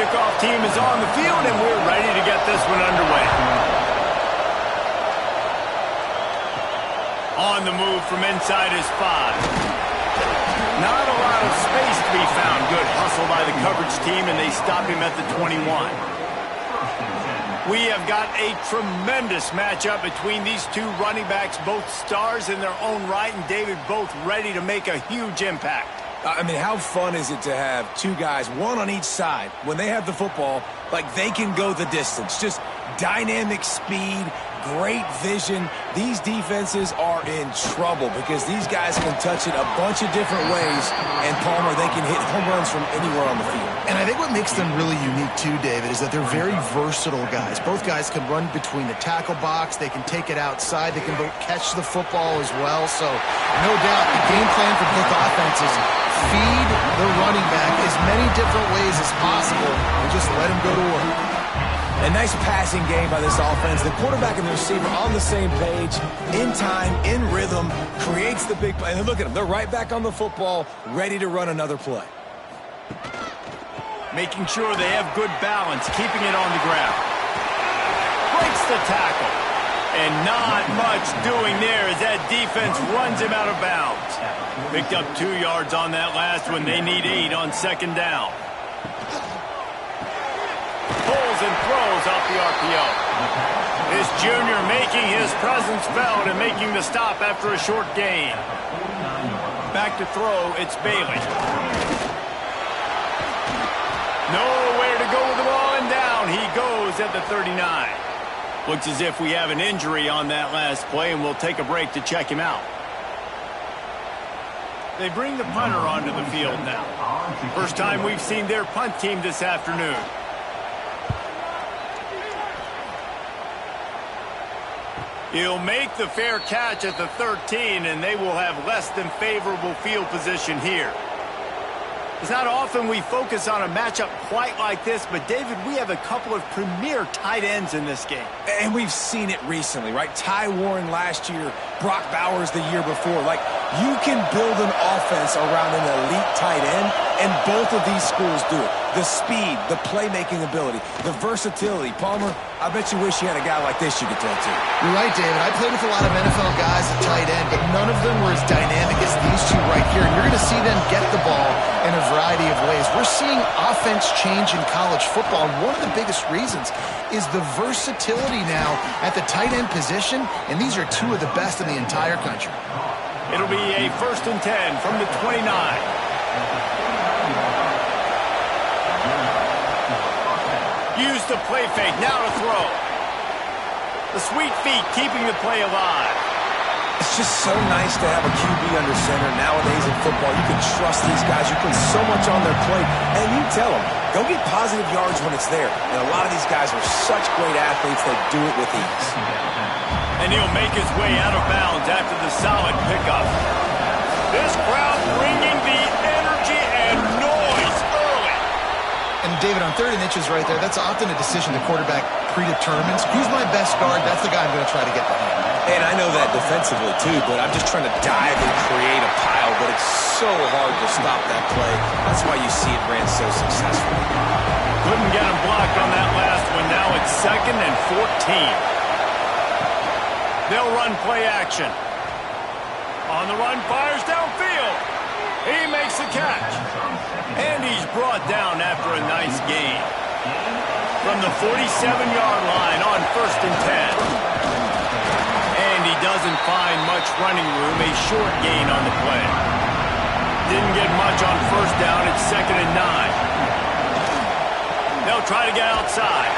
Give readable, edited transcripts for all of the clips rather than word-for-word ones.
kickoff team is on the field, and we're ready to get this one underway. On the move from inside his 5. Not a lot of space to be found. Good hustle by the coverage team, and they stop him at the 21. We have got a tremendous matchup between these two running backs, both stars in their own right, and David, both ready to make a huge impact. I mean, how fun is it to have two guys, one on each side, when they have the football, like they can go the distance. Just dynamic speed, great vision. These defenses are in trouble because these guys can touch it a bunch of different ways, and Palmer, they can hit home runs from anywhere on the field. And I think what makes them really unique too, David, is that they're very versatile guys. Both guys can run between the tackle box. They can take it outside. They can both catch the football as well. So no doubt the game plan for both offenses, feed the running back as many different ways as possible and just let him go to work. A nice passing game by this offense. The quarterback and the receiver on the same page, in time, in rhythm, creates the big play. And look at them. They're right back on the football, ready to run another play. Making sure they have good balance, keeping it on the ground. Breaks the tackle. And not much doing there as that defense runs him out of bounds. Picked up 2 yards on that last one. They need 8 on second down. Pulls and throws off the RPO. This junior making his presence felt and making the stop after a short gain. Back to throw, it's Bailey. Nowhere to go with the ball, and down he goes at the 39. Looks as if we have an injury on that last play, and we'll take a break to check him out. They bring the punter onto the field now. First time we've seen their punt team this afternoon. He'll make the fair catch at the 13, and they will have less than favorable field position here. It's not often we focus on a matchup quite like this, but, David, we have a couple of premier tight ends in this game. And we've seen it recently, right? Ty Warren last year, Brock Bowers the year before. Like, you can build an offense around an elite tight end, and both of these schools do it. The speed, the playmaking ability, the versatility. Palmer, I bet you wish you had a guy like this you could throw to. You're right, David. I played with a lot of NFL guys at tight end, but none of them were as dynamic as these two right here. And you're going to see them get the ball in a variety of ways. We're seeing offense change in college football, and one of the biggest reasons is the versatility now at the tight end position, and these are two of the best in the entire country. It'll be a 1st and 10 from the 29. Use the play fake, now to throw. The sweet feet keeping the play alive. It's just so nice to have a QB under center. Nowadays in football, you can trust these guys. You put so much on their plate, and you tell them, go get positive yards when it's there. And a lot of these guys are such great athletes, they do it with ease. And he'll make his way out of bounds after the solid pickup. This crowd bringing the energy and noise early. And, David, on 3rd and inches right there, that's often a decision the quarterback predetermines. Who's my best guard? That's the guy I'm going to try to get behind. And I know that defensively, too, but I'm just trying to dive and create a pile, but it's so hard to stop that play. That's why you see it ran so successfully. Couldn't get him blocked on that last one. Now it's 2nd and 14. They'll run play action. On the run, fires downfield. He makes the catch. And he's brought down after a nice gain. From the 47-yard line on 1st and 10. And he doesn't find much running room, a short gain on the play. Didn't get much on 1st down, it's 2nd and 9. They'll try to get outside.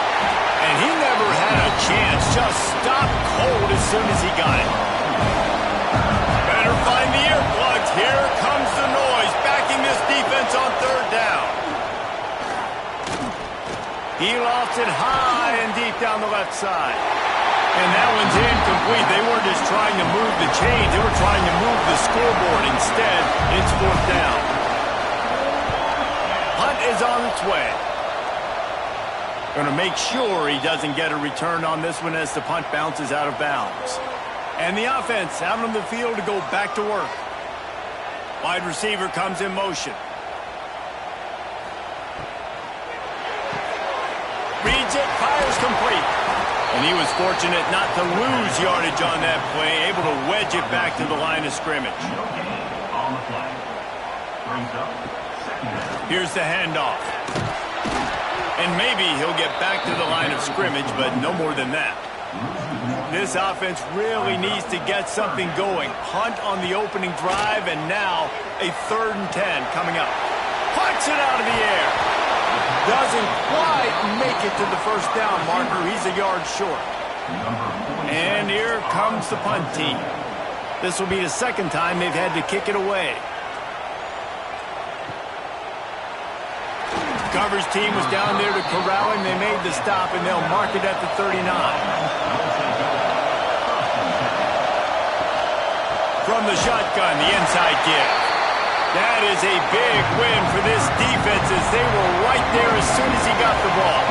And he never had a chance, just stopped cold as soon as he got it. Better find the earplugs, here comes the noise, backing this defense on 3rd down. He lofts it high and deep down the left side. And that one's incomplete. They weren't just trying to move the chains. They were trying to move the scoreboard. Instead, it's 4th down. Punt is on its way. Going to make sure he doesn't get a return on this one as the punt bounces out of bounds. And the offense out on the field to go back to work. Wide receiver comes in motion. Throws complete. And he was fortunate not to lose yardage on that play, able to wedge it back to the line of scrimmage. Here's the handoff. And maybe he'll get back to the line of scrimmage, but no more than that. This offense really needs to get something going. Punt on the opening drive, and now a 3rd and 10 coming up. Punts it out of the air. Doesn't quite make it to the first down marker. He's a yard short. And here comes the punt team. This will be the 2nd time they've had to kick it away. Coverage team was down there to corral him. They made the stop, and they'll mark it at the 39. From the shotgun, the inside give. That is a big win for this defense as they were right there as soon as he got the ball.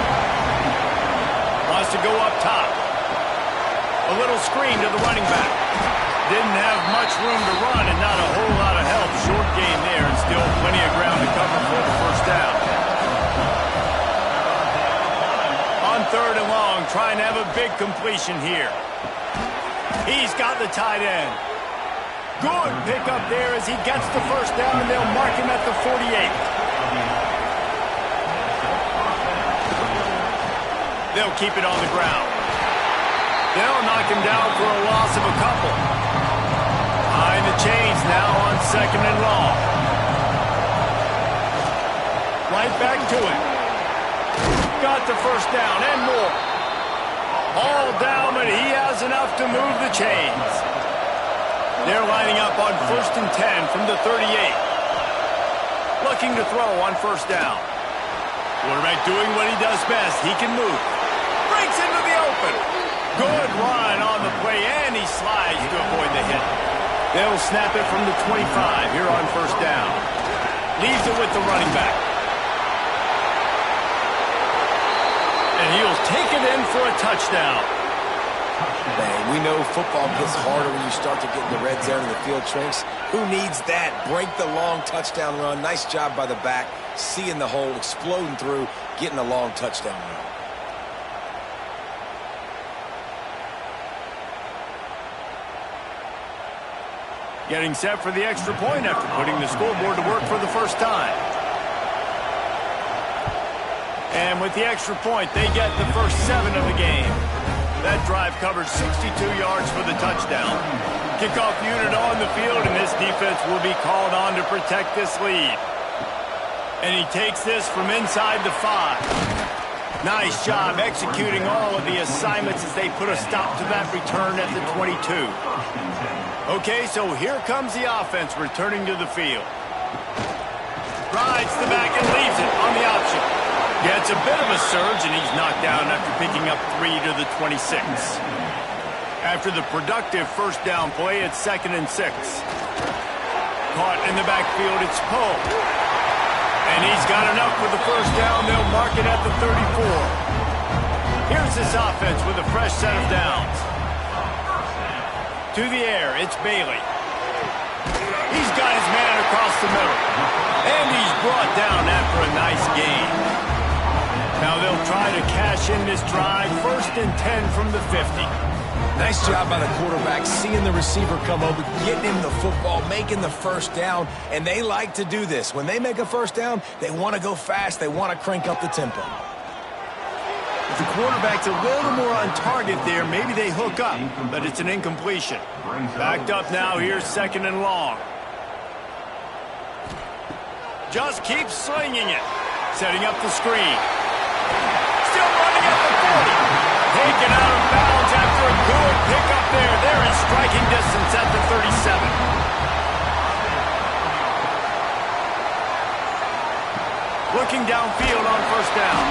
Wants to go up top. A little screen to the running back. Didn't have much room to run and not a whole lot of help. Short gain there and still plenty of ground to cover for the first down. On 3rd and long, trying to have a big completion here. He's got the tight end. Good pickup there as he gets the first down, and they'll mark him at the 48. They'll keep it on the ground. They'll knock him down for a loss of a couple. Behind the chains now on 2nd and long. Right back to it. Got the first down and more. All down, but he has enough to move the chains. They're lining up on 1st and 10 from the 38. Looking to throw on first down. Quarterback doing what he does best. He can move. Breaks into the open. Good run on the play, and he slides to avoid the hit. They'll snap it from the 25 here on first down. Leaves it with the running back. And he'll take it in for a touchdown. Man, we know football gets harder when you start to get in the red zone and the field shrinks. Who needs that? Break the long touchdown run. Nice job by the back. Seeing the hole, exploding through, getting a long touchdown run. Getting set for the extra point after putting the scoreboard to work for the first time. And with the extra point, they get the first 7 of the game. That drive covered 62 yards for the touchdown. Kickoff unit on the field, and this defense will be called on to protect this lead. And he takes this from inside the 5. Nice job executing all of the assignments as they put a stop to that return at the 22. Okay, so here comes the offense returning to the field. Rides the back and leaves it on the option. Gets a bit of a surge, and he's knocked down after picking up 3 to the 26. After the productive first down play, it's 2nd and 6. Caught in the backfield, it's Poe. And he's got enough for the first down. They'll mark it at the 34. Here's this offense with a fresh set of downs. To the air, it's Bailey. He's got his man across the middle. And he's brought down after a nice gain. Now they'll try to cash in this drive. 1st and 10 from the 50. Nice job by the quarterback, seeing the receiver come over, getting him the football, making the first down, and they like to do this. When they make a first down, they want to go fast. They want to crank up the tempo. If the quarterback's a little more on target there, maybe they hook up, but it's an incompletion. Backed up now, here's 2nd and long. Just keeps slinging it. Setting up the screen. Still running at the 40. Taken out of bounds after a good pickup there. They're in striking distance at the 37. Looking downfield on first down.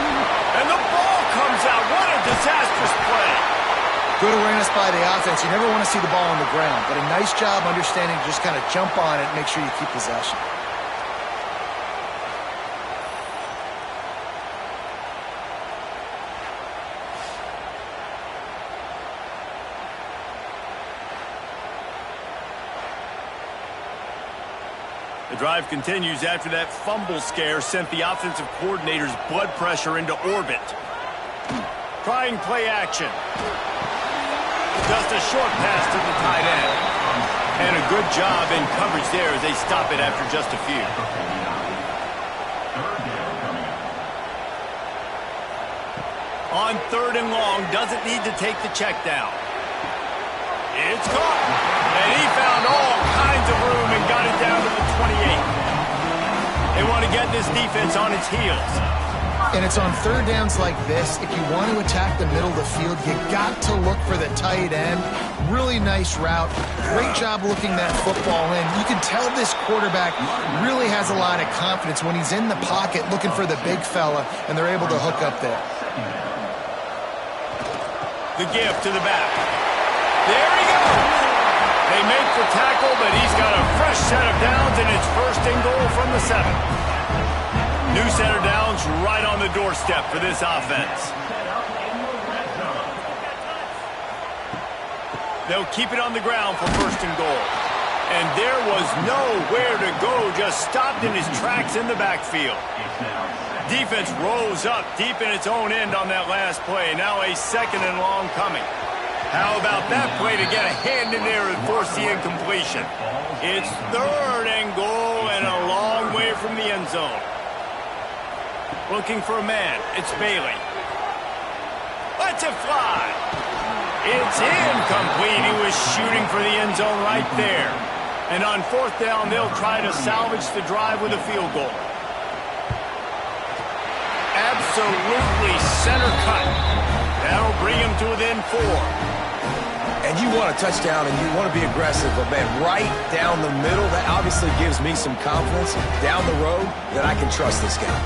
And the ball comes out. What a disastrous play. Good awareness by the offense. You never want to see the ball on the ground, but a nice job understanding to just kind of jump on it and make sure you keep possession. The drive continues after that fumble scare sent the offensive coordinator's blood pressure into orbit. trying play action. Just a short pass to the tight end. And a good job in coverage there as they stop it after just a few. On 3rd and long, doesn't need to take the check down. It's caught. And he found all kinds of room and got it down to the 28. They want to get this defense on its heels. And it's on 3rd downs like this. If you want to attack the middle of the field, you got to look for the tight end. Really nice route. Great job looking that football in. You can tell this quarterback really has a lot of confidence when he's in the pocket looking for the big fella, and they're able to hook up there. The give to the back. There he goes. They make the tackle, but he's got a fresh set of downs, and it's 1st and goal from the 7. New set of downs right on the doorstep for this offense. They'll keep it on the ground for 1st and goal. And there was nowhere to go, just stopped in his tracks in the backfield. Defense rose up deep in its own end on that last play. Now a 2nd and long coming. How about that play to get a hand in there and force the incompletion? It's 3rd and goal and a long way from the end zone. Looking for a man. It's Bailey. Lets it fly. It's incomplete. He was shooting for the end zone right there. And on 4th down, they'll try to salvage the drive with a field goal. Absolutely center cut. That'll bring him to within 4. And you want a touchdown and you want to be aggressive, but man, right down the middle, that obviously gives me some confidence down the road that I can trust this guy.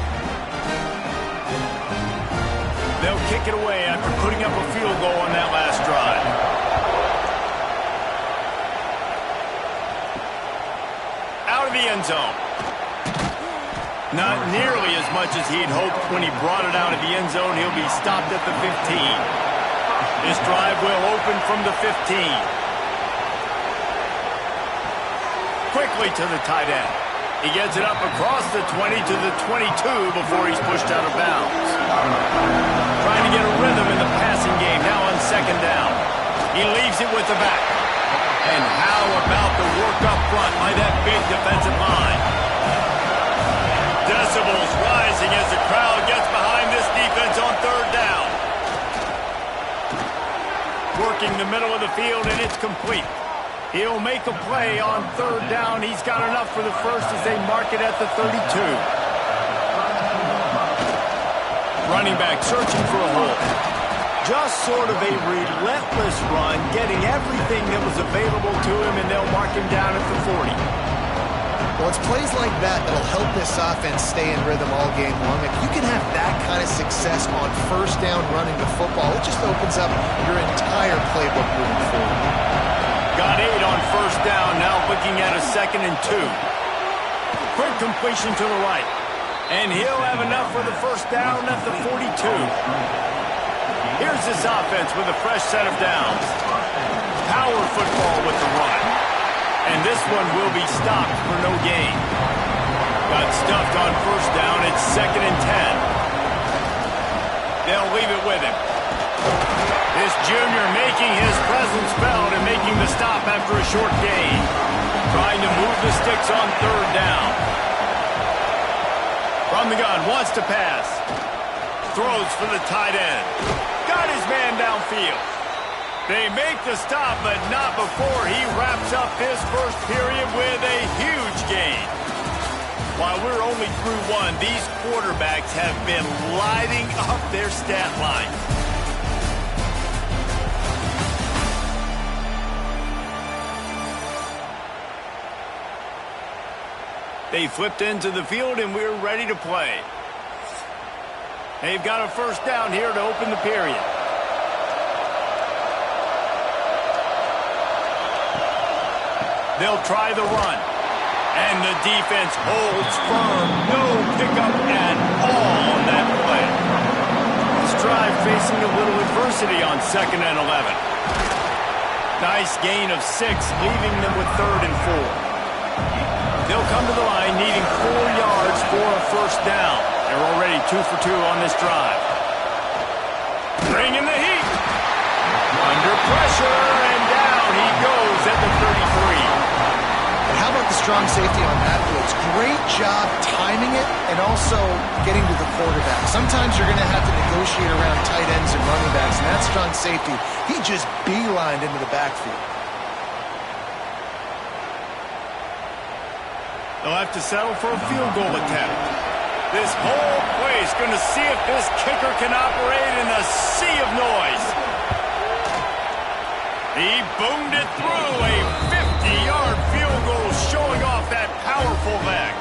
They'll kick it away after putting up a field goal on that last drive. Out of the end zone. Not nearly as much as he'd hoped when he brought it out of the end zone. He'll be stopped at the 15. This drive will open from the 15. Quickly to the tight end. He gets it up across the 20 to the 22 before he's pushed out of bounds. Trying to get a rhythm in the passing game now on 2nd down. He leaves it with the back. And how about the work up front by that big defensive line? Decibels rising as the crowd gets behind this defense on 3rd down. Working the middle of the field, and it's complete. He'll make a play on 3rd down. He's got enough for the first as they mark it at the 32. Running back searching for a hole. Just sort of a relentless run, getting everything that was available to him, and they'll mark him down at the 40. Well, it's plays like that that'll help this offense stay in rhythm all game long. If you can have that kind of success on 1st down running the football, it just opens up your entire playbook moving forward. Got 8 on 1st down, now looking at a 2nd and 2. Quick completion to the right. And he'll have enough for the 1st down at the 42. Here's this offense with a fresh set of downs. Power football with the run. And this one will be stopped for no gain. Got stuffed on 1st down. It's 2nd and 10. They'll leave it with him. This junior making his presence felt and making the stop after a short gain. Trying to move the sticks on 3rd down. From the gun, wants to pass. Throws for the tight end. Got his man downfield. They make the stop, but not before he wraps up this first period with a huge gain. While we're only through 1, these quarterbacks have been lighting up their stat line. They flipped into the field, and we're ready to play. They've got a 1st down here to open the period. They'll try the run. And the defense holds firm. No pickup at all on that play. This drive facing a little adversity on 2nd and 11. Nice gain of 6, leaving them with 3rd and 4. They'll come to the line needing 4 yards for a 1st down. They're already 2 for 2 on this drive. Bringing the heat. Under pressure, and down he goes at the 33. And how about the strong safety on that blitz? Great job timing it and also getting to the quarterback. Sometimes you're going to have to negotiate around tight ends and running backs, and that strong safety, he just beelined into the backfield. They'll have to settle for a field goal attempt. This whole place going to see if this kicker can operate in a sea of noise. He boomed it through, a 50-yard field goal showing off that powerful leg.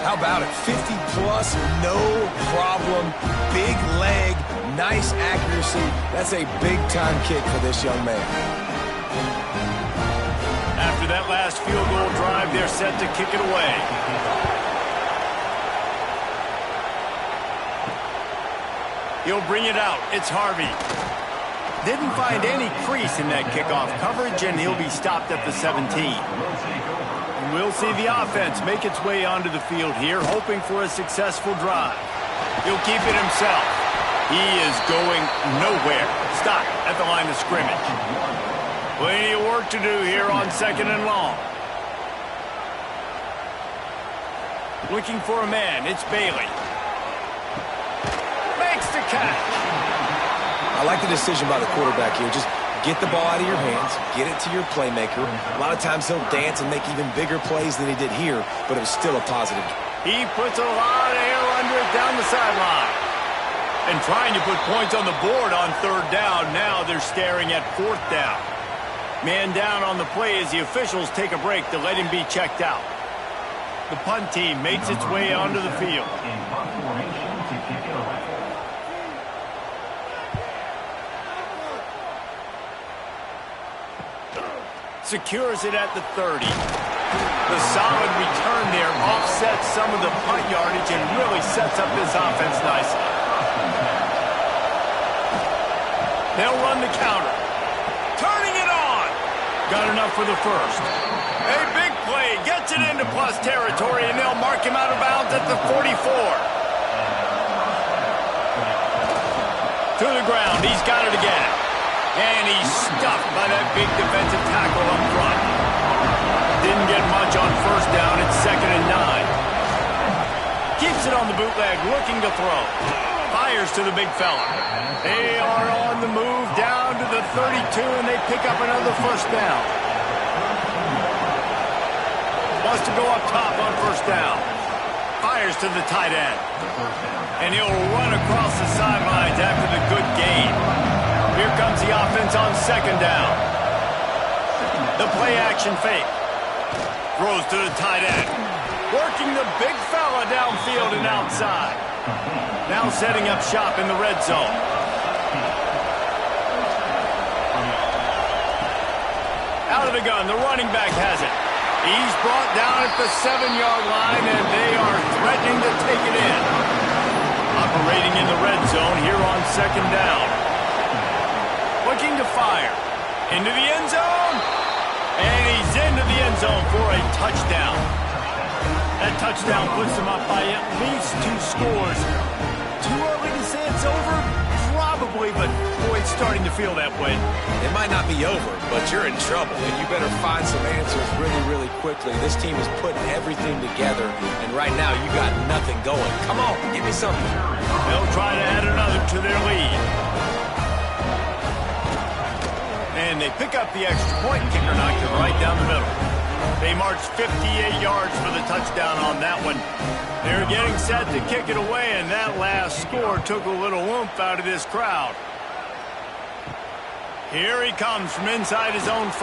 How about it? 50-plus, no problem. Big leg, nice accuracy. That's a big-time kick for this young man. After that last field goal drive, they're set to kick it away. He'll bring it out. It's Harvey. Didn't find any crease in that kickoff coverage, and he'll be stopped at the 17. And we'll see the offense make its way onto the field here, hoping for a successful drive. He'll keep it himself. He is going nowhere. Stop at the line of scrimmage. Plenty of work to do here on 2nd and long. Looking for a man. It's Bailey. Makes the catch. I like the decision by the quarterback here. Just get the ball out of your hands, get it to your playmaker. A lot of times he'll dance and make even bigger plays than he did here, but it was still a positive. He puts a lot of air under it down the sideline. And trying to put points on the board on 3rd down. Now they're staring at 4th down. Man down on the play as the officials take a break to let him be checked out. The punt team makes its way onto the field. Secures it at the 30. The solid return there offsets some of the punt yardage and really sets up this offense nicely. They'll run the counter. Turning it on. Got enough for the first. A big play. Gets it into plus territory, and they'll mark him out of bounds at the 44. To the ground. He's got it again. And he's stuffed by that big defensive tackle up front. Didn't get much on 1st down. It's 2nd and 9. Keeps it on the bootleg, looking to throw. Fires to the big fella. They are on the move down to the 32, and they pick up another 1st down. Wants to go up top on 1st down. Fires to the tight end. And he'll run across the sidelines after the good gain. Here comes the offense on 2nd down. The play action fake. Throws to the tight end. Working the big fella downfield and outside. Now setting up shop in the red zone. Out of the gun, the running back has it. He's brought down at the 7-yard line, and they are threatening to take it in. Operating in the red zone here on 2nd down. Looking to fire. Into the end zone. And he's into the end zone for a touchdown. That touchdown puts them up by at least 2 scores. Too early to say it's over? Probably, but boy, it's starting to feel that way. It might not be over, but you're in trouble, and you better find some answers really, really quickly. This team is putting everything together, and right now you got nothing going. Come on, give me something. They'll try to add another to their lead. And they pick up the extra point. Kicker knocked it right down the middle. They marched 58 yards for the touchdown on that one. They're getting set to kick it away, and that last score took a little oomph out of this crowd. Here he comes from inside his own 5.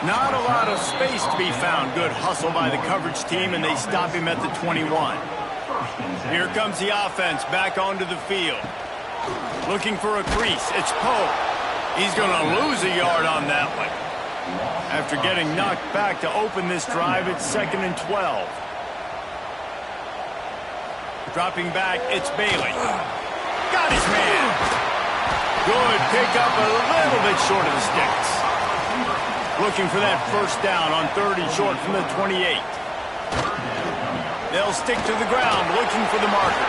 Not a lot of space to be found. Good hustle by the coverage team, and they stop him at the 21. Here comes the offense back onto the field. Looking for a crease. It's Poe. He's going to lose a yard on that one. After getting knocked back to open this drive, it's 2nd and 12. Dropping back, it's Bailey. Got his man. Good pick up, a little bit short of the sticks. Looking for that 1st down on 30, short from the 28. They'll stick to the ground, looking for the marker.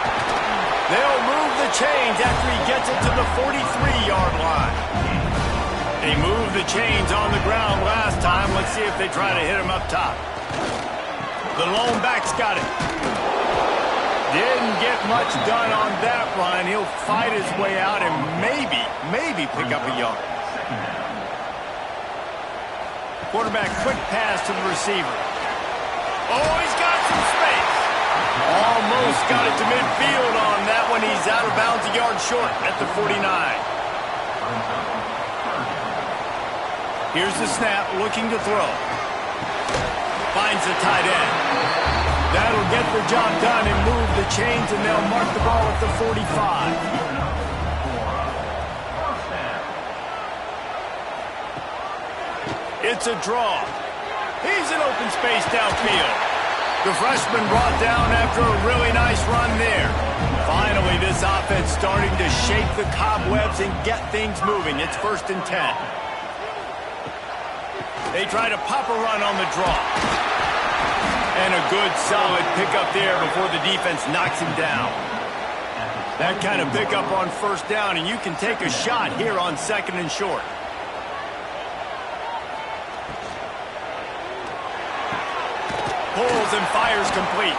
They'll move the chains after he gets it to the 43-yard line. They moved the chains on the ground last time. Let's see if they try to hit him up top. The lone back's got it. Didn't get much done on that run. He'll fight his way out and maybe pick up a yard. Quarterback quick pass to the receiver. Oh, he's got some space. Almost got it to midfield on that one. He's out of bounds a yard short at the 49. Here's the snap, looking to throw. Finds the tight end. That'll get the job done and move the chains, and they'll mark the ball at the 45. It's a draw. He's in open space downfield. The freshman brought down after a really nice run there. Finally, this offense starting to shake the cobwebs and get things moving. It's 1st and 10. They try to pop a run on the draw. And a good, solid pickup there before the defense knocks him down. That kind of pickup on 1st down, and you can take a shot here on 2nd and short. Pulls and fires complete.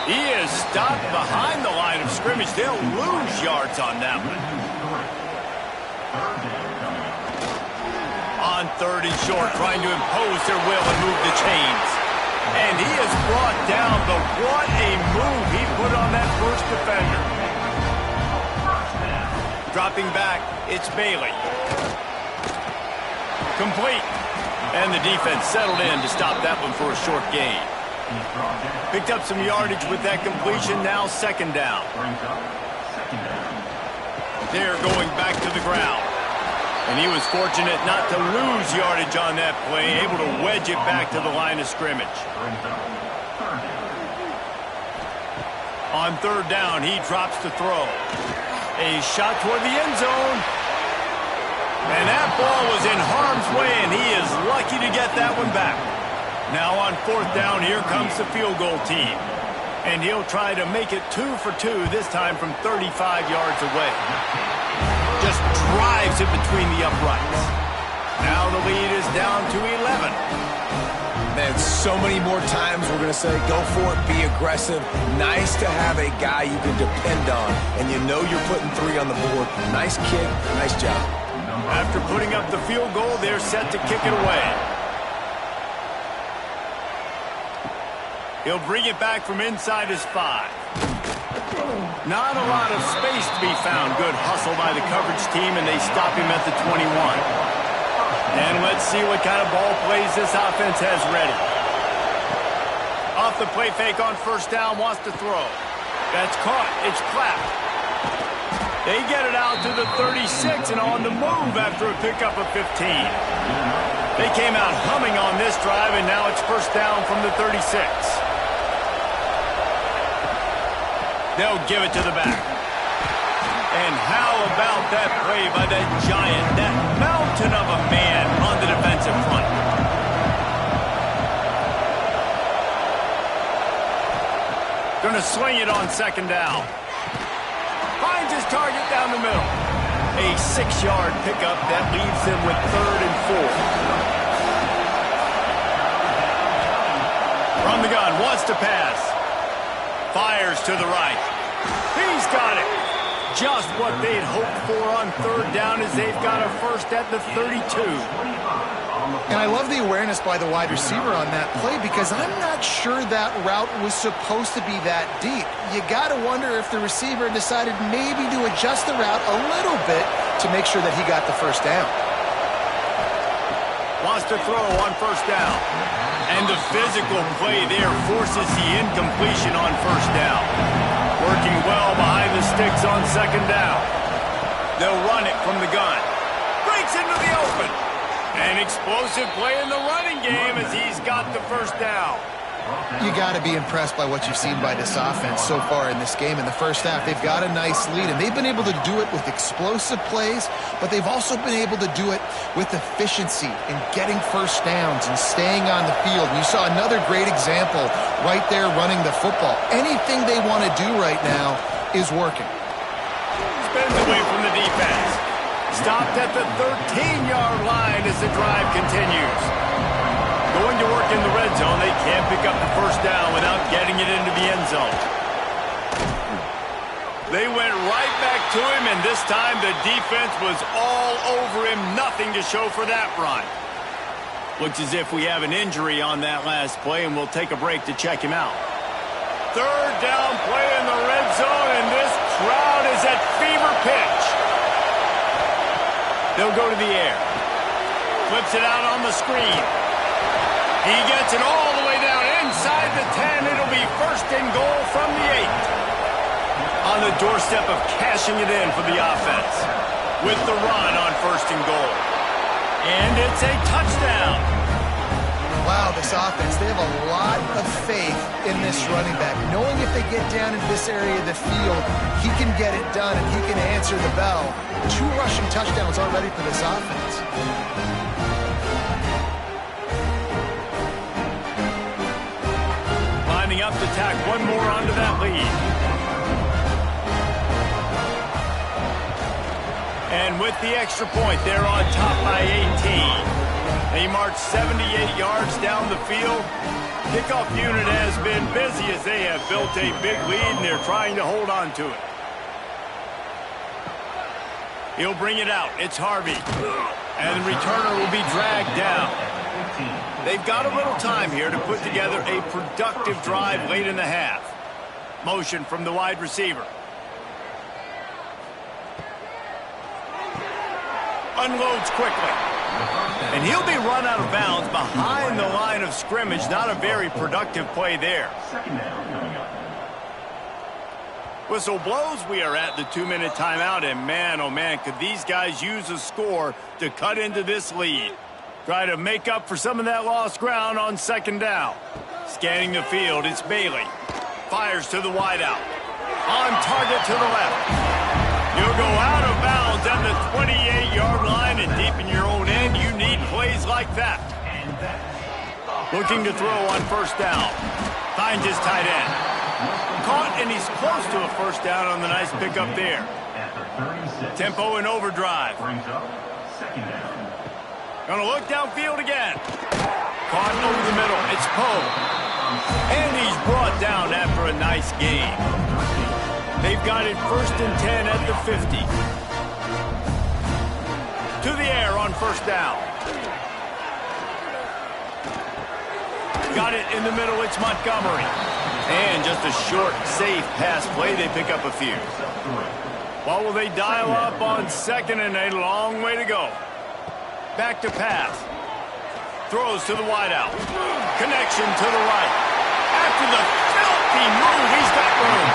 He is stopped behind the line of scrimmage. They'll lose yards on that one. On 3rd and short, trying to impose their will and move the chains. And he is brought down, but what a move he put on that first defender. Dropping back, it's Bailey. Complete. And the defense settled in to stop that one for a short gain. Picked up some yardage with that completion, now 2nd down. They're going back to the ground. And he was fortunate not to lose yardage on that play, able to wedge it back to the line of scrimmage. On 3rd down, he drops to throw. A shot toward the end zone. And that ball was in harm's way, and he is lucky to get that one back. Now on 4th down, here comes the field goal team. And he'll try to make it 2 for 2, this time from 35 yards away. Just drives it between the uprights. Now the lead is down to 11. Man, so many more times we're going to say, go for it, be aggressive. Nice to have a guy you can depend on, and you know you're putting 3 on the board. Nice kick, nice job. After putting up the field goal, they're set to kick it away. He'll bring it back from inside his 5. Not a lot of space to be found. Good hustle by the coverage team, and they stop him at the 21. And let's see what kind of ball plays this offense has ready. Off the play fake on 1st down, wants to throw. That's caught. It's clapped. They get it out to the 36 and on the move after a pickup of 15. They came out humming on this drive, and now it's 1st down from the 36. They'll give it to the back. And how about that play by that giant, that mountain of a man on the defensive front? Gonna swing it on 2nd down. Finds his target down the middle. A 6-yard pickup that leaves them with 3rd and 4. From the gun, wants to pass. Fires to the right. He's got it. Just what they'd hoped for on 3rd down as they've got a 1st at the 32. And I love the awareness by the wide receiver on that play because I'm not sure that route was supposed to be that deep. You got to wonder if the receiver decided maybe to adjust the route a little bit to make sure that he got the 1st down. Wants to throw on 1st down. And the physical play there forces the incompletion on 1st down. Working well behind the sticks on 2nd down. They'll run it from the gun. Breaks into the open. An explosive play in the running game as he's got the 1st down. You got to be impressed by what you've seen by this offense so far in this game. In the 1st half, they've got a nice lead, and they've been able to do it with explosive plays, but they've also been able to do it with efficiency and getting 1st downs and staying on the field. And you saw another great example right there running the football. Anything they want to do right now is working. Spins away from the defense. Stopped at the 13-yard line as the drive continues. Going to work in the red zone, they can't pick up the first down without getting it into the end zone. They went right back to him, and this time the defense was all over him. Nothing to show for that run. Looks as if we have an injury on that last play, and we'll take a break to check him out. Third down play in the red zone, and this crowd is at fever pitch. They'll go to the air. Flips it out on the screen. He gets it all the way down inside the 10. It'll be first and goal from the 8. On the doorstep of cashing it in for the offense. With the run on first and goal. And it's a touchdown. Wow, this offense, they have a lot of faith in this running back. Knowing if they get down into this area of the field, he can get it done and he can answer the bell. 2 rushing touchdowns already for this offense. Lining up to tack one more onto that lead. And with the extra point, they're on top by 18. They march 78 yards down the field. Kickoff unit has been busy as they have built a big lead, and they're trying to hold on to it. He'll bring it out. It's Harvey. And the returner will be dragged down. They've got a little time here to put together a productive drive late in the half. Motion from the wide receiver. Unloads quickly. And he'll be run out of bounds behind the line of scrimmage. Not a very productive play there. Whistle blows. We are at the 2-minute timeout. And man, oh man, could these guys use a score to cut into this lead. Try to make up for some of that lost ground on second down. Scanning the field, it's Bailey. Fires to the wideout. On target to the left. You'll go out of bounds at the 28-yard line, and deep in your own end, you need plays like that. Looking to throw on first down. Finds his tight end. Caught, and he's close to a first down on the nice pickup there. Tempo and overdrive. Gonna look downfield again. Caught over the middle. It's Poe. And he's brought down after a nice gain. They've got it first and 10 at the 50. To the air on first down. Got it in the middle. It's Montgomery. And just a short, safe pass play. They pick up a few. What will they dial up on second and a long way to go? Back to pass. Throws to the wideout. Connection to the right. After the filthy move, he's got room.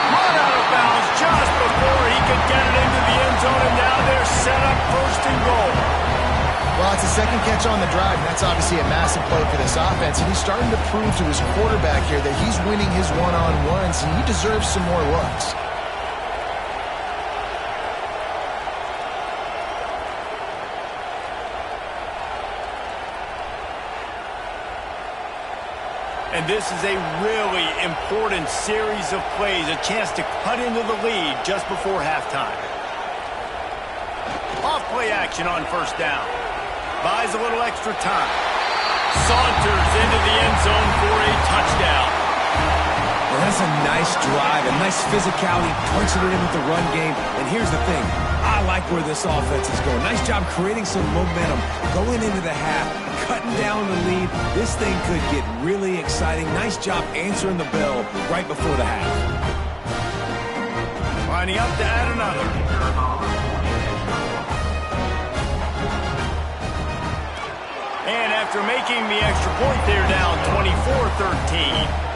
Run out of bounds just before he could get it into the end zone, and now they're set up first and goal. Well, it's a second catch on the drive, and that's obviously a massive play for this offense, and he's starting to prove to his quarterback here that he's winning his one-on-ones, and he deserves some more looks. And this is a really important series of plays, a chance to cut into the lead just before halftime. Off play action on first down. Buys a little extra time. Saunters into the end zone for a touchdown. Well, that's a nice drive, a nice physicality, punching it in with the run game. And here's the thing. I like where this offense is going. Nice job creating some momentum, going into the half, cutting down the lead. This thing could get really exciting. Nice job answering the bell right before the half. Lining up to add another. And after making the extra point, they're down 24-13.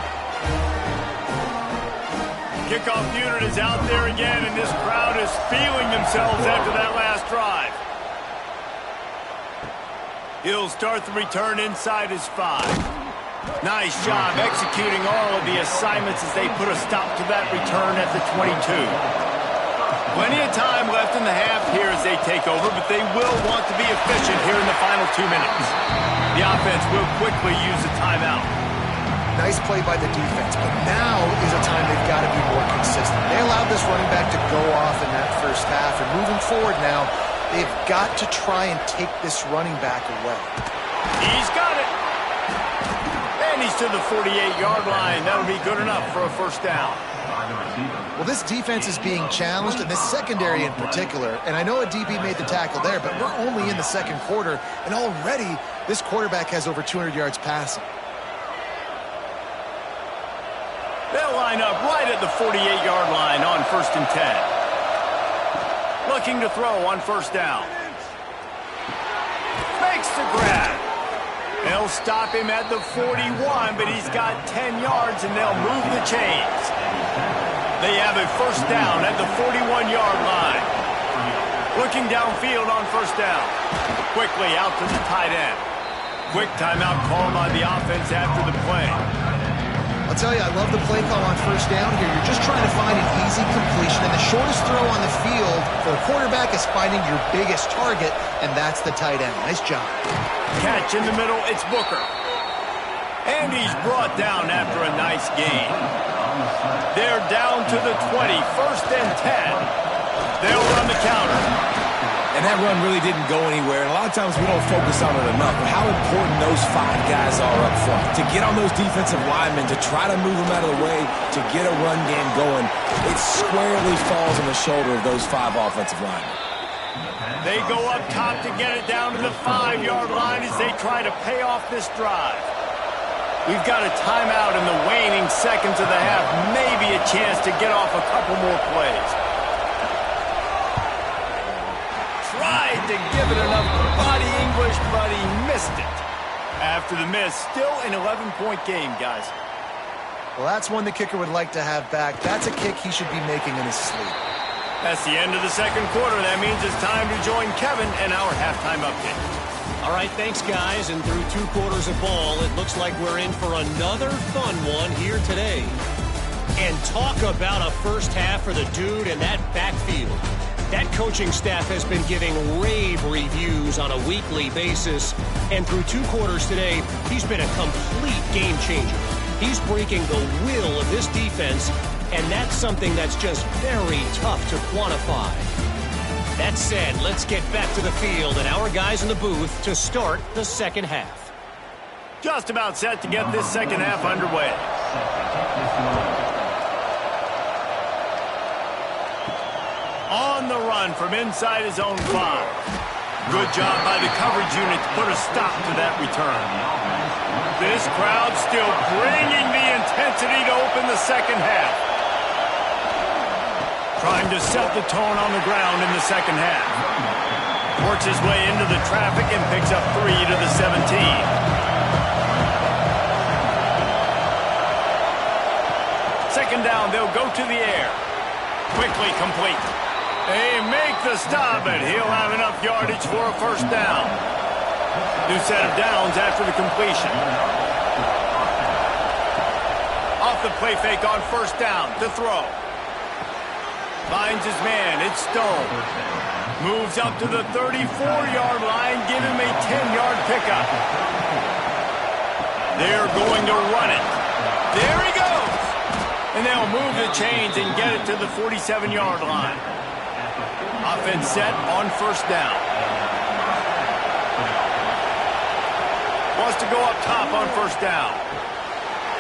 Kickoff unit is out there again, and this crowd is feeling themselves after that last drive. He'll start the return inside his 5. Nice job executing all of the assignments as they put a stop to that return at the 22. Plenty of time left in the half here as they take over, but they will want to be efficient here in the final 2 minutes. The offense will quickly use a timeout. nice play by the defense, but now is a time they've got to be more consistent. They allowed this running back to go off in that first half, and moving forward now, they've got to try and take this running back away. He's got it. And he's to the 48-yard line. That'll be good enough for a first down. Well, this defense is being challenged, and this secondary in particular. And I know a DB made the tackle there, but we're only in the second quarter, and already this quarterback has over 200 yards passing. They'll line up right at the 48-yard line on 1st and 10. Looking to throw on first down. Makes the grab. They'll stop him at the 41, but he's got 10 yards, and they'll move the chains. They have a first down at the 41-yard line. Looking downfield on first down. Quickly out to the tight end. Quick timeout call by the offense after the play. I'll tell you, I love the play call on first down here. You're just trying to find an easy completion, and the shortest throw on the field for the quarterback is finding your biggest target, and that's the tight end. Nice job. Catch in the middle, it's Booker. And he's brought down after a nice gain. They're down to the 20, 1st and 10. They'll run the counter. And that run really didn't go anywhere. And a lot of times we don't focus on it enough. But how important those 5 guys are up front. To get on those defensive linemen, to try to move them out of the way, to get a run game going, it squarely falls on the shoulder of those 5 offensive linemen. They go up top to get it down to the 5-yard line as they try to pay off this drive. We've got a timeout in the waning seconds of the half. Maybe a chance to get off a couple more plays. Tried to give it enough body English, but he missed it. After the miss, still an 11-point game, guys. Well, that's one the kicker would like to have back. That's a kick he should be making in his sleep. That's the end of the second quarter. That means it's time to join Kevin and our halftime update. All right, thanks, guys. And through 2 quarters of ball, it looks like we're in for another fun one here today. And talk about a first half for the dude in that backfield. That coaching staff has been giving rave reviews on a weekly basis. And through 2 quarters today, he's been a complete game changer. He's breaking the will of this defense, and that's something that's just very tough to quantify. That said, let's get back to the field and our guys in the booth to start the second half. Just about set to get this second half underway. On the run from inside his own 5. Good job by the coverage unit to put a stop to that return. This crowd still bringing the intensity to open the second half. Trying to set the tone on the ground in the second half. Works his way into the traffic and picks up 3 to the 17. Second down, they'll go to the air. Quickly complete. They make the stop, and he'll have enough yardage for a first down. New set of downs after the completion. Off the play fake on first down to throw. Finds his man, it's Stone. Moves up to the 34-yard line, give him a 10-yard pickup. They're going to run it. There he goes! And they'll move the chains and get it to the 47-yard line. Offense set on first down. Wants to go up top on first down.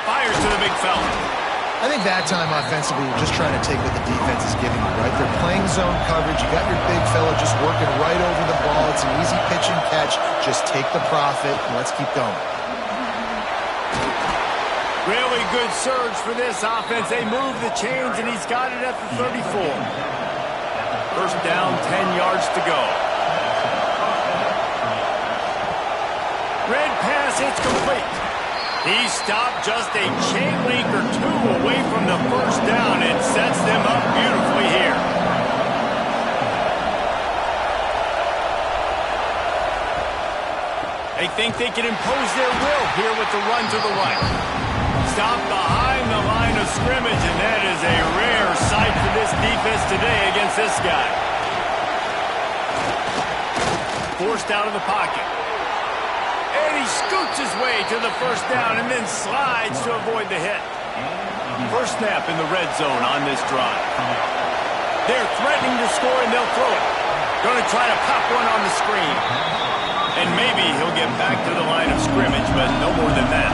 Fires to the big fella. I think that time offensively, you're just trying to take what the defense is giving you, right? They're playing zone coverage. You got your big fella just working right over the ball. It's an easy pitch and catch. Just take the profit, and let's keep going. Really good surge for this offense. They move the chains, and he's got it at the 34. First down, 10 yards to go. Red pass, it's complete. He stopped just a chain link or 2 away from the first down and sets them up beautifully here. They think they can impose their will here with the run to the right. Stop behind the line of scrimmage, and that is a rare sight for this defense today against this guy. Forced out of the pocket. And he scoots his way to the first down and then slides to avoid the hit. First snap in the red zone on this drive. They're threatening to score, and they'll throw it. Going to try to pop one on the screen. And maybe he'll get back to the line of scrimmage, but no more than that.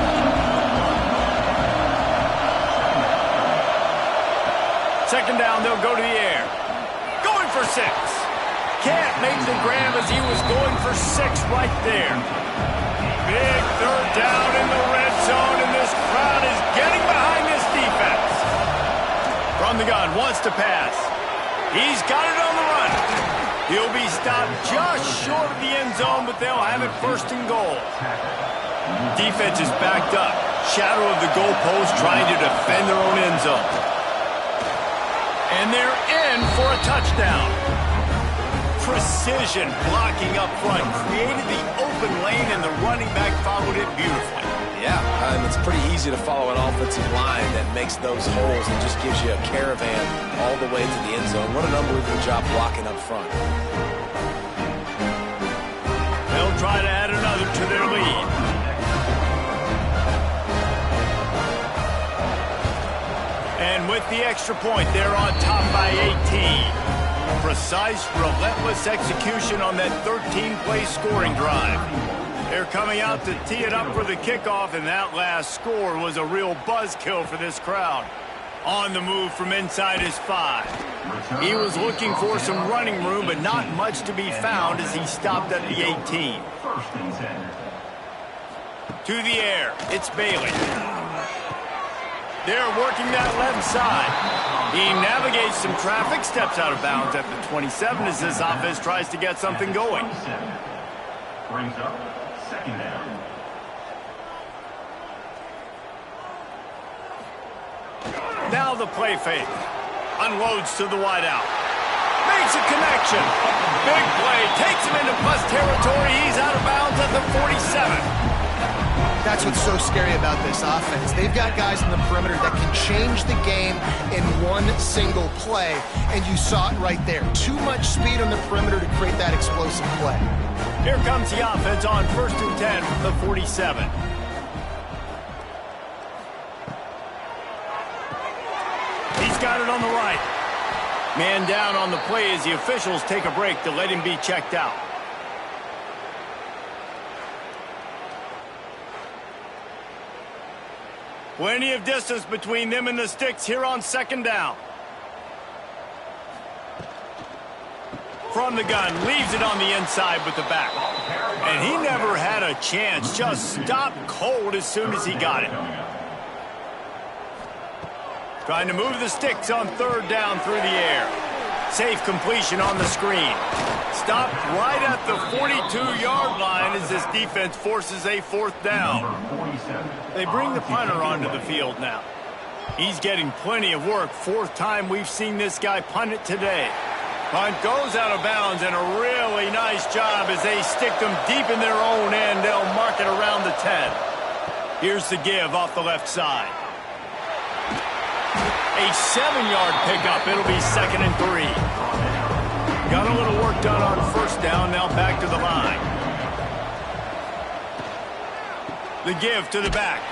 Second down, they'll go to the air. Going for 6. Can't make the grab as he was going for 6 right there. Big third down in the red zone, and this crowd is getting behind this defense. From the gun, wants to pass. He's got it on the run. He'll be stopped just short of the end zone, but they'll have it first and goal. Defense is backed up. Shadow of the goalpost trying to defend their own end zone. And they're in for a touchdown. Precision blocking up front created the open lane, and the running back followed it beautifully. Yeah, it's pretty easy to follow an offensive line that makes those holes and just gives you a caravan all the way to the end zone. What an unbelievable job blocking up front. They'll try to add another to their lead. And with the extra point, they're on top by 18. Precise, relentless execution on that 13-play scoring drive. They're coming out to tee it up for the kickoff, and that last score was a real buzzkill for this crowd. On the move from inside his 5. He was looking for some running room, but not much to be found as he stopped at the 18. To the air, it's Bailey. They're working that left side. He navigates some traffic, steps out of bounds at the 27 as this offense tries to get something going. Brings up second down. Now the play fake. Unloads to the wideout. Makes a connection. Big play. Takes him into bust territory. He's out of bounds at the 47. That's what's so scary about this offense. They've got guys in the perimeter that can change the game in one single play, and you saw it right there. Too much speed on the perimeter to create that explosive play. Here comes the offense on 1st and 10 from the 47. He's got it on the right. Man down on the play as the officials take a break to let him be checked out. Plenty of distance between them and the sticks here on second down. From the gun, leaves it on the inside with the back. And he never had a chance, just stopped cold as soon as he got it. Trying to move the sticks on third down through the air. Safe completion on the screen. Stopped right at the 42-yard line as this defense forces a 4th down. They bring the punter onto the field now. He's getting plenty of work. 4th time we've seen this guy punt it today. Punt goes out of bounds, and a really nice job as they stick them deep in their own end. They'll mark it around the 10. Here's the give off the left side. A 7-yard pickup. It'll be 2nd and 3. Got a little work done on 1st down. Now back to the line. The give to the back.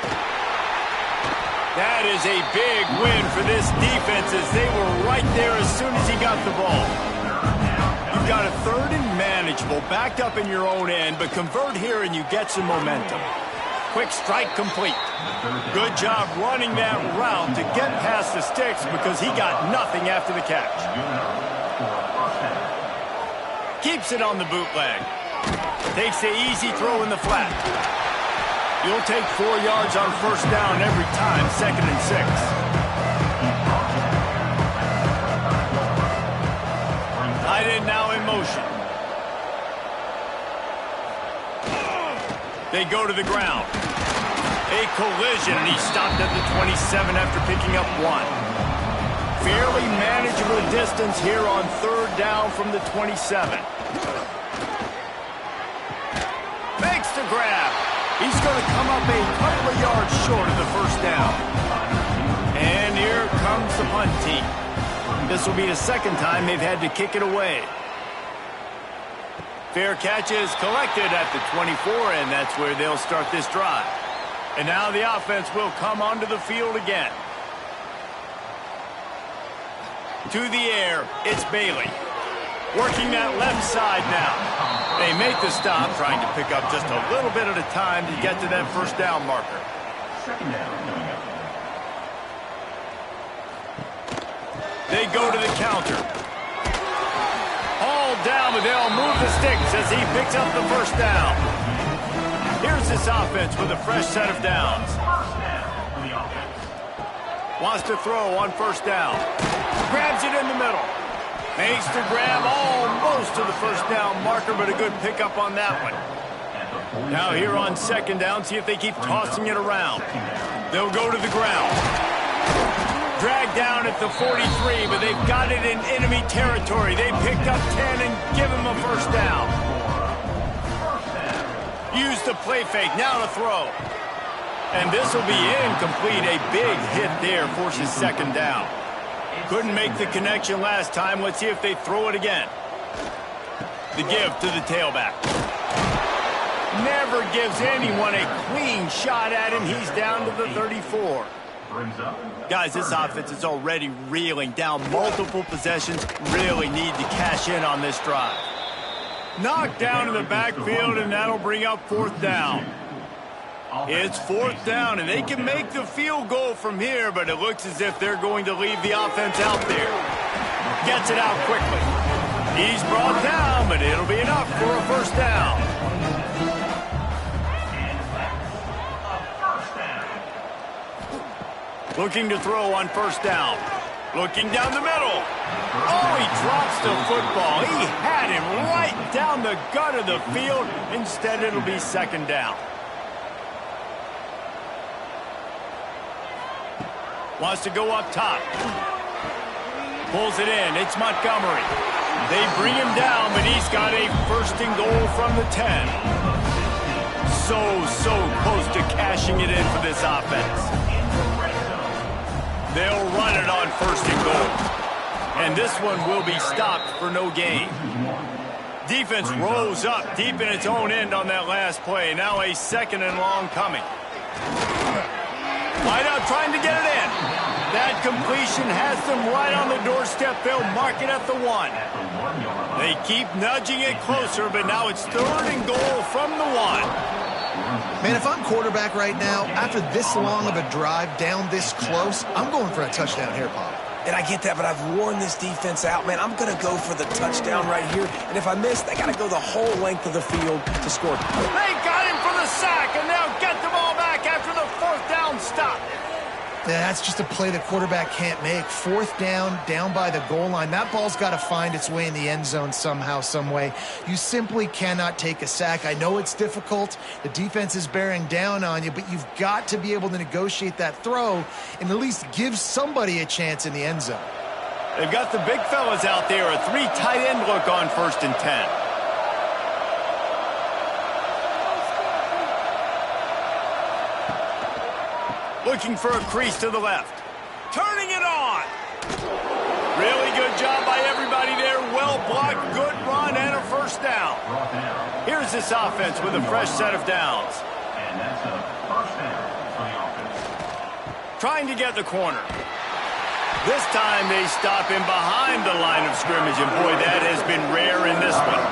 That is a big win for this defense as they were right there as soon as he got the ball. You've got a 3rd and manageable, backed up in your own end, but convert here and you get some momentum. Quick strike complete. Good job running that route to get past the sticks because he got nothing after the catch. Keeps it on the bootleg. Takes the easy throw in the flat. You'll take 4 yards on 1st down every time, 2nd and 6. Tight end now in motion. They go to the ground. A collision, and he stopped at the 27 after picking up 1. Fairly manageable distance here on 3rd down from the 27. Makes the grab. He's going to come up a couple of yards short of the 1st down. And here comes the punt team. This will be the 2nd time they've had to kick it away. Fair catch is collected at the 24, and that's where they'll start this drive. And now the offense will come onto the field again. To the air, it's Bailey. Working that left side now. They make the stop, trying to pick up just a little bit at a time to get to that first down marker. Second down coming up. They go to the counter. Hauled down, but they'll move the sticks as he picks up the first down. Here's this offense with a fresh set of downs. First down for the offense. Wants to throw on first down. Grabs it in the middle. Makes to grab almost to the first down marker, but a good pickup on that one. Now here on second down, see if they keep tossing it around. They'll go to the ground. Dragged down at the 43, but they've got it in enemy territory. They picked up 10 and give him a first down. Use the play fake, now to throw. And this will be incomplete. A big hit there forces second down. Couldn't make the connection last time. Let's see if they throw it again. The give to the tailback. Never gives anyone a clean shot at him. He's down to the 34. Guys, this offense is already reeling down multiple possessions. Really need to cash in on this drive. Knocked down in the backfield, and that'll bring up fourth down. It's fourth down, and they can make the field goal from here, but it looks as if they're going to leave the offense out there. Gets it out quickly. He's brought down, but it'll be enough for a first down. Looking to throw on first down. Looking down the middle. Oh, he drops the football. He had him right down the gut of the field. Instead, it'll be second down. Wants to go up top. Pulls it in. It's Montgomery. They bring him down, but he's got a first and goal from the 10. So close to cashing it in for this offense. They'll run it on first and goal. And this one will be stopped for no gain. Defense rose up deep in its own end on that last play. Now a second and long coming. Wide out trying to get it in. That completion has them right on the doorstep. They'll mark it at the 1. They keep nudging it closer, but now it's third and goal from the 1. Man, if I'm quarterback right now, after this long of a drive down this close, I'm going for a touchdown here, Pop. And I get that, but I've worn this defense out, man. I'm going to go for the touchdown right here. And if I miss, they got to go the whole length of the field to score. They got him for the sack, and they'll get the ball back after the fourth down stop. Yeah, that's just a play the quarterback can't make. Fourth down, down by the goal line. That ball's got to find its way in the end zone somehow, some way. You simply cannot take a sack. I know it's difficult. The defense is bearing down on you, but you've got to be able to negotiate that throw and at least give somebody a chance in the end zone. They've got the big fellas out there. A 3 tight end look on first and 10. Looking for a crease to the left. Turning it on. Really good job by everybody there. Well blocked, good run, and a first down. Here's this offense with a fresh set of downs. And that's a first down for the offense. Trying to get the corner. This time they stop him behind the line of scrimmage, and boy, that has been rare in this one.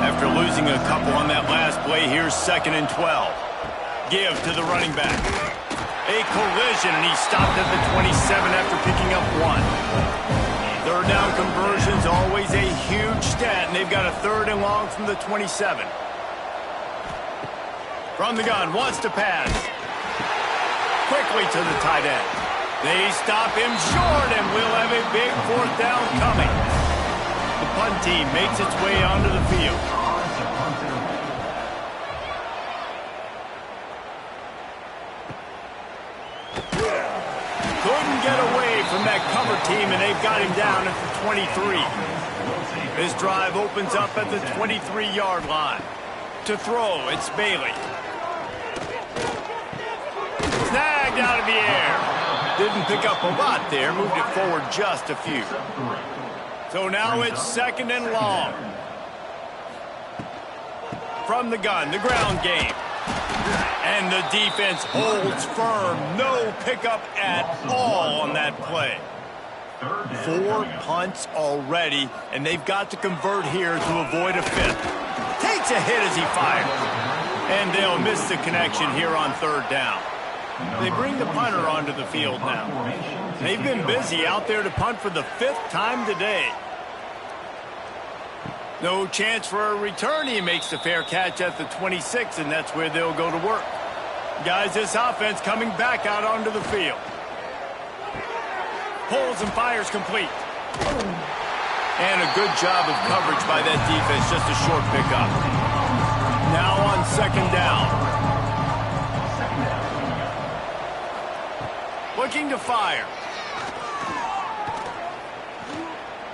After losing a couple on that last play, here's second and 12. Give to the running back. A collision, and he stopped at the 27 after picking up 1. Third down conversions, always a huge stat, and they've got a third and long from the 27. From the gun, wants to pass. Quickly to the tight end. They stop him short, and we'll have a big fourth down coming. The punt team makes its way onto the field. Couldn't get away from that cover team, and they've got him down at the 23. This drive opens up at the 23-yard line. To throw, it's Bailey. Snagged out of the air. Didn't pick up a lot there, moved it forward just a few. So now it's second and long. from the gun, the ground game. And the defense holds firm. No pickup at all on that play. 4 punts already, and they've got to convert here to avoid a fifth. Takes a hit as he fires. And they'll miss the connection here on third down. They bring the punter onto the field now. They've been busy out there to punt for the 5th time today. No chance for a return. He makes the fair catch at the 26, and that's where they'll go to work. Guys, this offense coming back out onto the field. Pulls and fires complete. And a good job of coverage by that defense. Just a short pickup. Now on second down. Looking to fire.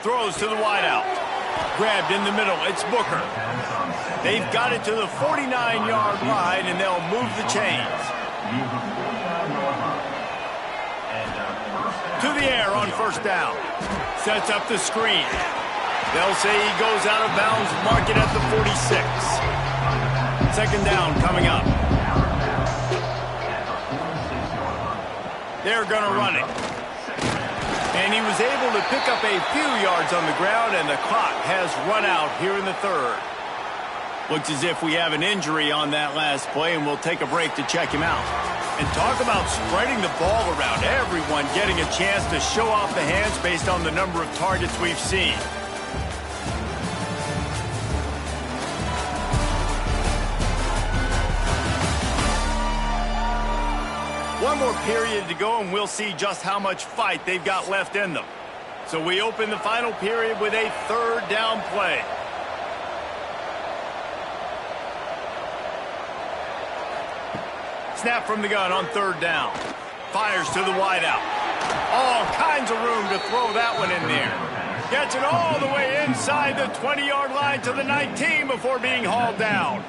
Throws to the wideout. Grabbed in the middle. It's Booker. They've got it to the 49-yard line, and they'll move the chains. To the air on first down. Sets up the screen. They'll say he goes out of bounds. Mark it at the 46. Second down coming up. They're going to run it. And he was able to pick up a few yards on the ground, and the clock has run out here in the third. Looks as if we have an injury on that last play, and we'll take a break to check him out. And talk about spreading the ball around. Everyone getting a chance to show off the hands based on the number of targets we've seen. One more period to go, and we'll see just how much fight they've got left in them. So we open the final period with a third down play. Snap from the gun on third down. Fires to the wideout. All kinds of room to throw that one in there. Gets it all the way inside the 20-yard line to the 19 before being hauled down.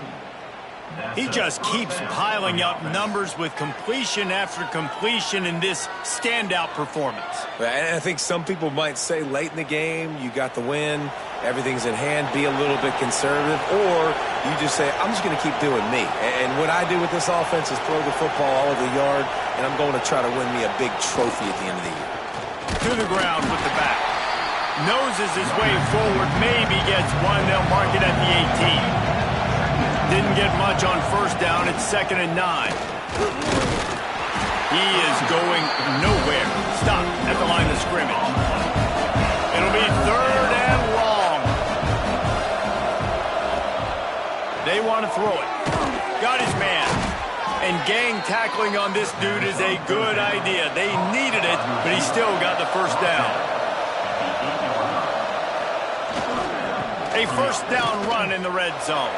He just keeps piling up numbers with completion after completion in this standout performance. And I think some people might say late in the game, you got the win, everything's in hand, be a little bit conservative, or you just say, I'm just going to keep doing me. And what I do with this offense is throw the football all over the yard, and I'm going to try to win me a big trophy at the end of the year. To the ground with the back. Noses his way forward, maybe gets one. They'll mark it at the 18. Didn't get much on first down. It's 2nd and 9. He is going nowhere. Stop at the line of scrimmage. It'll be 3rd and long. They want to throw it. Got his man. And gang tackling on this dude is a good idea. They needed it, but he still got the first down. A first down run in the red zone.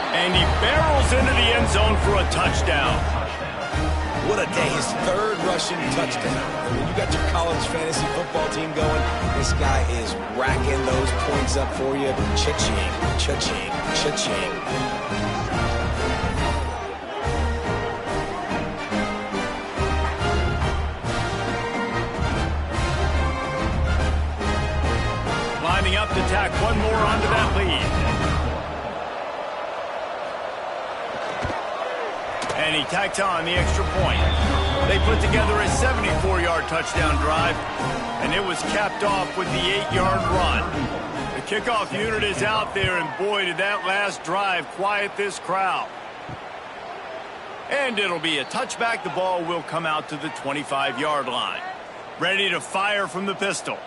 And he barrels into the end zone for a touchdown. What a day. His 3rd rushing touchdown. And when you got your college fantasy football team going, this guy is racking those points up for you. Cha-ching, cha-ching, cha-ching. Lining up to tack one more onto that lead. And he tacks on the extra point. They put together a 74-yard touchdown drive, and it was capped off with the 8-yard run. The kickoff unit is out there, and boy, did that last drive quiet this crowd. And it'll be a touchback. The ball will come out to the 25-yard line. Ready to fire from the pistol.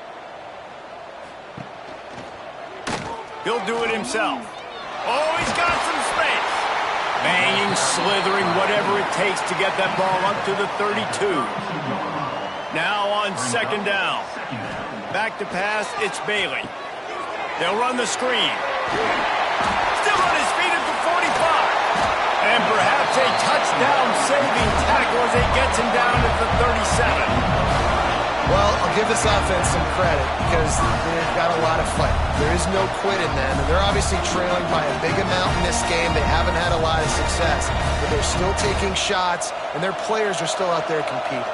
He'll do it himself. Oh, he's got some space. Banging, slithering, whatever it takes to get that ball up to the 32. Now on second down. Back to pass, it's Bailey. They'll run the screen. Still on his feet at the 45. And perhaps a touchdown-saving tackle as he gets him down at the 37. Well, I'll give this offense some credit because they've got a lot of fight. There is no quit in them, and they're obviously trailing by a big amount in this game. They haven't had a lot of success, but they're still taking shots, and their players are still out there competing.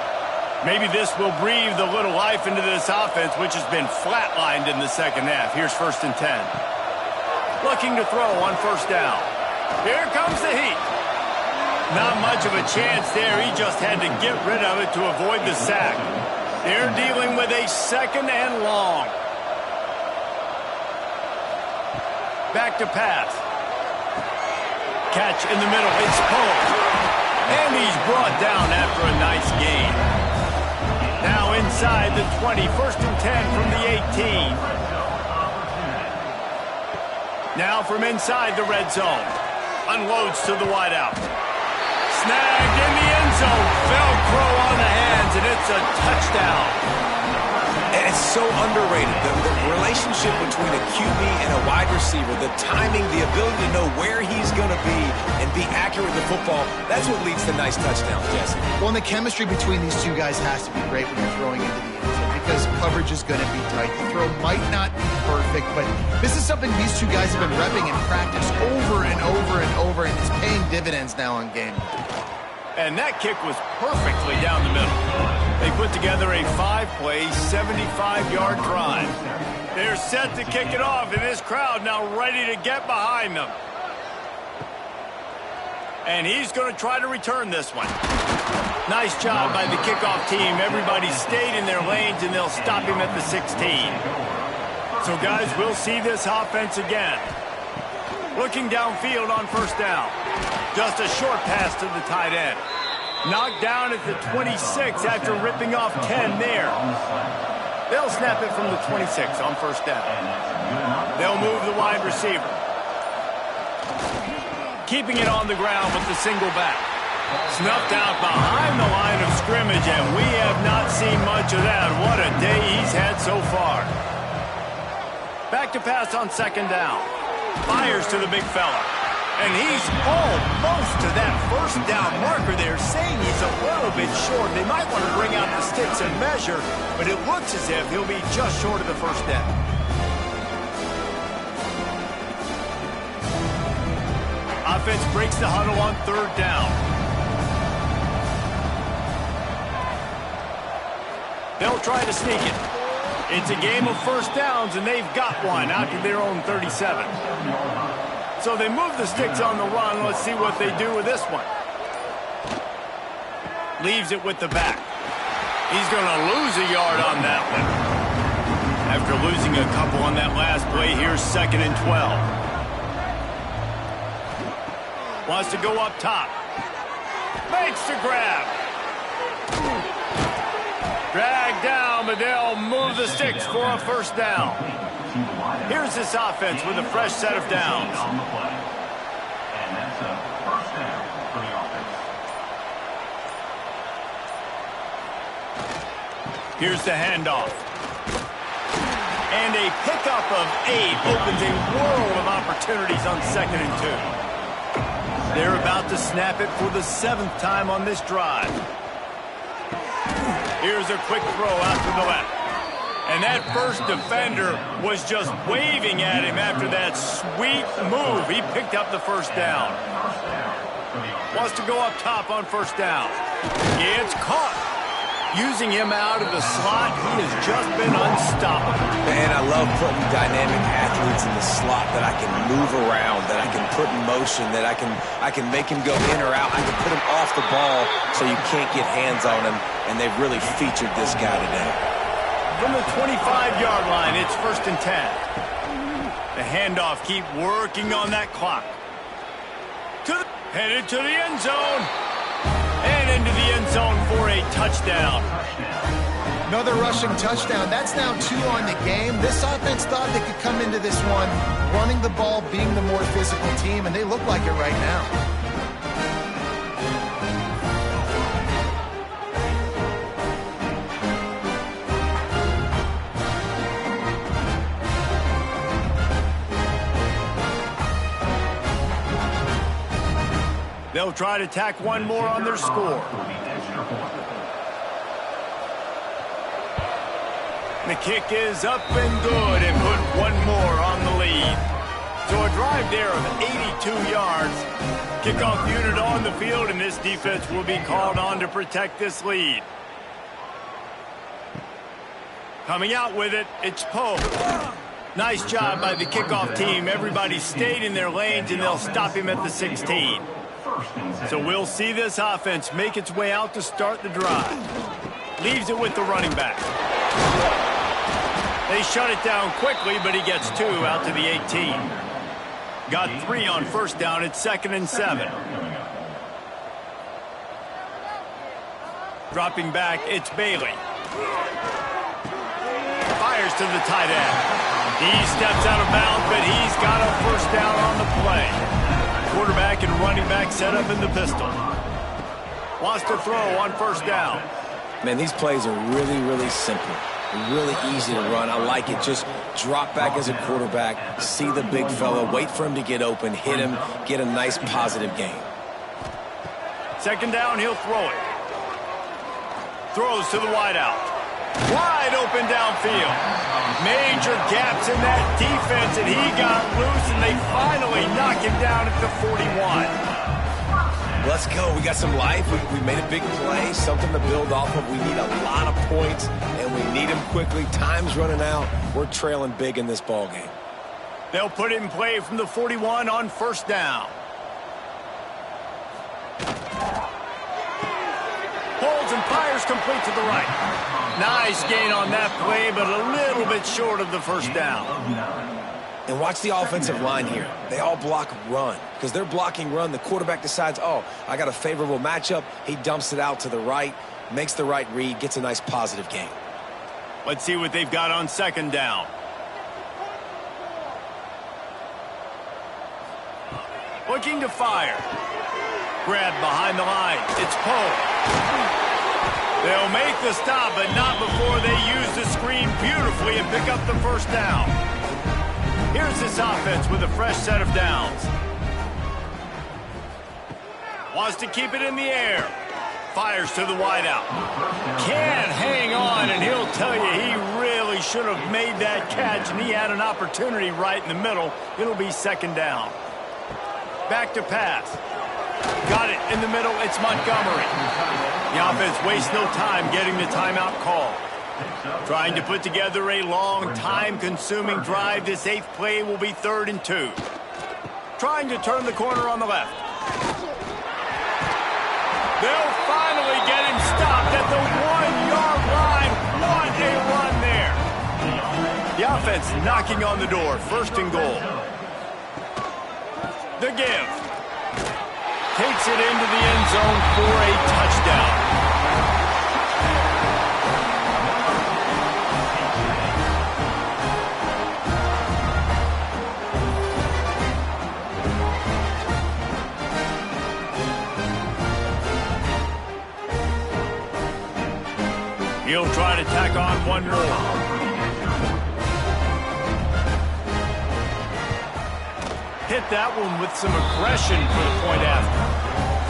Maybe this will breathe a little life into this offense, which has been flatlined in the second half. Here's 1st and 10. Looking to throw on first down. Here comes the heat. Not much of a chance there. He just had to get rid of it to avoid the sack. They're dealing with a 2nd and long. Back to pass. Catch in the middle. It's pulled. And he's brought down after a nice gain. Now inside the 20. 1st and 10 from the 18. Now from inside the red zone. Unloads to the wideout. Snagged in the end zone. Velcro on the hands, and it's a touchdown. And it's so underrated. The relationship between a QB and a wide receiver, the timing, the ability to know where he's going to be and be accurate with the football, that's what leads to nice touchdowns, Jesse. Well, and the chemistry between these two guys has to be great when you're throwing into the end zone because coverage is going to be tight. The throw might not be perfect, but this is something these two guys have been repping in practice over and over and over, and it's paying dividends now on game. And that kick was perfectly down the middle. They put together a 5-play, 75-yard drive. They're set to kick it off, and this crowd now ready to get behind them. And he's going to try to return this one. Nice job by the kickoff team. Everybody stayed in their lanes, and they'll stop him at the 16. So, guys, we'll see this offense again. Looking downfield on 1st down. Just a short pass to the tight end. Knocked down at the 26 after ripping off 10 there. They'll snap it from the 26 on 1st down. They'll move the wide receiver. Keeping it on the ground with the single back. Snuffed out behind the line of scrimmage, and we have not seen much of that. What a day he's had so far. Back to pass on 2nd down. Fires to the big fella. And he's almost to that 1st down marker there, saying he's a little bit short. They might want to bring out the sticks and measure, but it looks as if he'll be just short of the 1st down. Offense breaks the huddle on 3rd down. They'll try to sneak it. It's a game of 1st downs, and they've got one out to their own 37. So they move the sticks on the run. Let's see what they do with this one. Leaves it with the back. He's going to lose a yard on that one. After losing a couple on that last play, here's 2nd and 12. Wants to go up top. Makes the grab. Dragged down, but they'll move the sticks for a 1st down. Here's this offense with a fresh set of downs. On the play. And that's a 1st down for the offense. Here's the handoff. And a pickup of 8 opens a world of opportunities on 2nd and 2. They're about to snap it for the 7th time on this drive. Here's a quick throw out to the left. And that first defender was just waving at him after that sweet move. He picked up the 1st down. Wants to go up top on 1st down. It's caught. Using him out of the slot, he has just been unstoppable. And I love putting dynamic athletes in the slot that I can move around, that I can put in motion, that I can make him go in or out. I can put him off the ball so you can't get hands on him, and they've really featured this guy today. From the 25-yard line, it's 1st and 10. The handoff, keep working on that clock. Headed to the end zone. And into the end zone for a touchdown. Another rushing touchdown. That's now 2 on the game. This offense thought they could come into this one running the ball, being the more physical team, and they look like it right now. They'll try to tack one more on their score. The kick is up and good and put one more on the lead. So a drive there of 82 yards. Kickoff unit on the field, and this defense will be called on to protect this lead. Coming out with it, it's Poe. Nice job by the kickoff team. Everybody stayed in their lanes, and they'll stop him at the 16. So we'll see this offense make its way out to start the drive. Leaves it with the running back. They shut it down quickly, but he gets 2 out to the 18. Got 3 on first down. It's 2nd and 7. Dropping back, it's Bailey. Fires to the tight end. He steps out of bounds, but he's got a first down on the play. Quarterback and running back set up in the pistol. Wants to throw on first down. Man, these plays are really, really simple. Really easy to run. I like it. Just drop back as a quarterback, see the big fella, wait for him to get open, hit him, get a nice positive gain. 2nd down, he'll throw it. Throws to the wideout. Wide open downfield. Major gaps in that defense, and he got loose, and they finally knock him down at the 41. Let's go. We got some life. We made a big play, something to build off of. We need a lot of points, and we need them quickly. Time's running out. We're trailing big in this ball game. They'll put it in play from the 41 on first down. Holds and fires complete to the right. Nice gain on that play, but a little bit short of the first down. And watch the offensive line here. They all block run. Because they're blocking run, the quarterback decides, oh, I got a favorable matchup. He dumps it out to the right, makes the right read, gets a nice positive gain. Let's see what they've got on 2nd down. Looking to fire. Grabbed behind the line. It's Poe. They'll make the stop, but not before they use the screen beautifully and pick up the first down. Here's this offense with a fresh set of downs. Wants to keep it in the air. Fires to the wideout. Can't hang on, and he'll tell you he really should have made that catch, and he had an opportunity right in the middle. It'll be 2nd down. Back to pass. Got it in the middle. It's Montgomery. The offense wastes no time getting the timeout call. Trying to put together a long, time-consuming drive. This 8th play will be 3rd and 2. Trying to turn the corner on the left. They'll finally get him stopped at the 1-yard line. What a run there. The offense knocking on the door. 1st and goal. The give. Takes it into the end zone for a touchdown. He'll try to tack on one more. Hit that one with some aggression for the point after.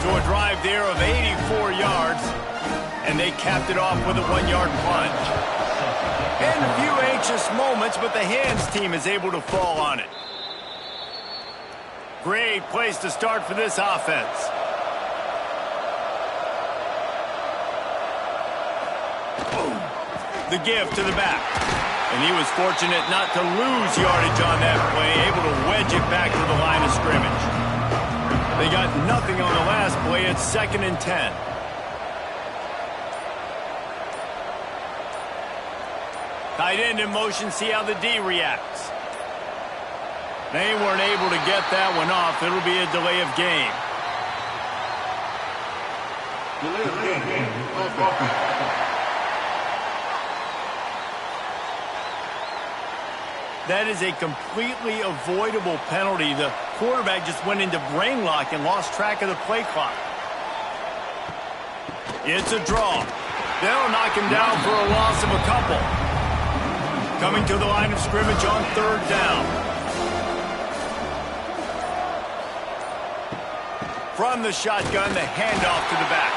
So a drive there of 84 yards, and they capped it off with a 1-yard plunge. And a few anxious moments, but the hands team is able to fall on it. Great place to start for this offense. The give to the back. And he was fortunate not to lose yardage on that play, able to wedge it back to the line of scrimmage. They got nothing on the last play. It's 2nd and 10. Tight end in motion, see how the D reacts. They weren't able to get that one off. It'll be a delay of game. That is a completely avoidable penalty. The quarterback just went into brain lock and lost track of the play clock. It's a draw. They'll knock him down for a loss of a couple. Coming to the line of scrimmage on 3rd down. From the shotgun, the handoff to the back.